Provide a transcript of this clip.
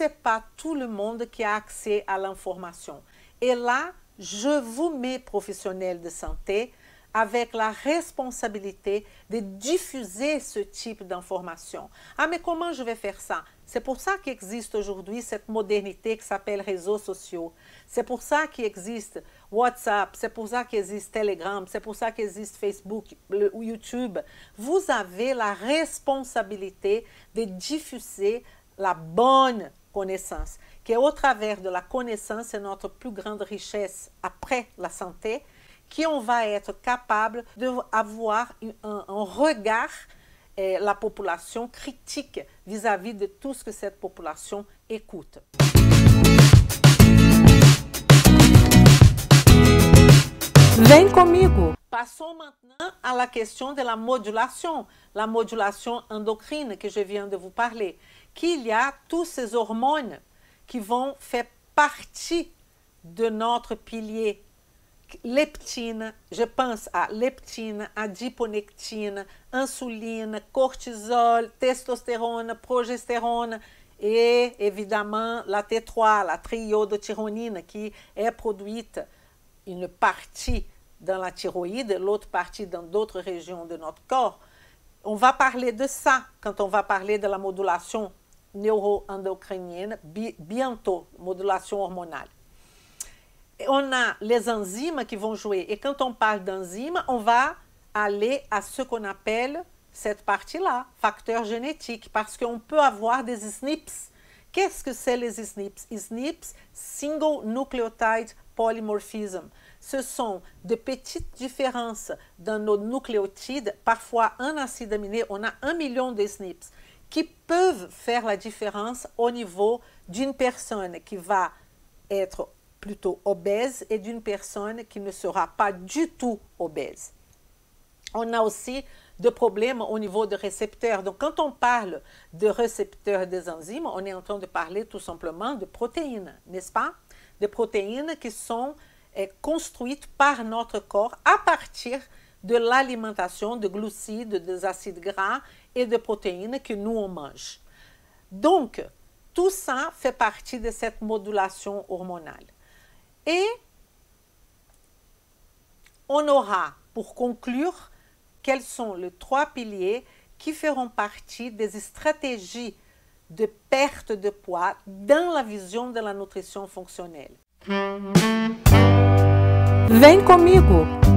c'est pas tout le monde qui a accès à l'information. Et là, je vous mets, professionnels de santé, avec la responsabilité de diffuser ce type d'information. Ah, mais comment je vais faire ça? C'est pour ça qu'existe aujourd'hui cette modernité qui s'appelle réseaux sociaux. C'est pour ça qu'il existe WhatsApp, c'est pour ça qu'il existe Telegram, c'est pour ça qu'il existe Facebook ou YouTube. Vous avez la responsabilité de diffuser la bonne connaissance, qui est au travers de la connaissance, c'est notre plus grande richesse après la santé, qu'on va être capable d'avoir un regard, la population critique vis-à-vis de tout ce que cette population écoute. Vem comigo! Passons maintenant à la question de la modulation endocrine que je viens de vous parler, qu'il y a tous ces hormones qui vont faire partie de notre pilier. Leptine, je pense à leptine, adiponectine, insuline, cortisol, testostérone, progestérone et évidemment la T3, la triiodothyronine qui est produite une partie dans la thyroïde, l'autre partie dans d'autres régions de notre corps. On va parler de ça quand on va parler de la modulation neuroendocrinienne, bientôt, modulation hormonale. On a les enzymes qui vont jouer. Et quand on parle d'enzymes, on va aller à ce qu'on appelle cette partie-là, facteur génétique, parce qu'on peut avoir des SNPs. Qu'est-ce que c'est les SNPs? SNPs, Single Nucleotide Polymorphism. Ce sont de petites différences dans nos nucléotides, parfois un acide aminé, on a 1 million de SNPs, qui peuvent faire la différence au niveau d'une personne qui va être plutôt obèse et d'une personne qui ne sera pas du tout obèse. On a aussi des problèmes au niveau des récepteurs. Donc, quand on parle de récepteurs des enzymes, on est en train de parler tout simplement de protéines, n'est-ce pas? Des protéines qui sont construites par notre corps à partir de l'alimentation de glucides, des acides gras et de protéines que nous on mange. Donc, tout ça fait partie de cette modulation hormonale. Et on aura, pour conclure, quels sont les 3 piliers qui feront partie des stratégies de perte de poids dans la vision de la nutrition fonctionnelle. Vem comigo!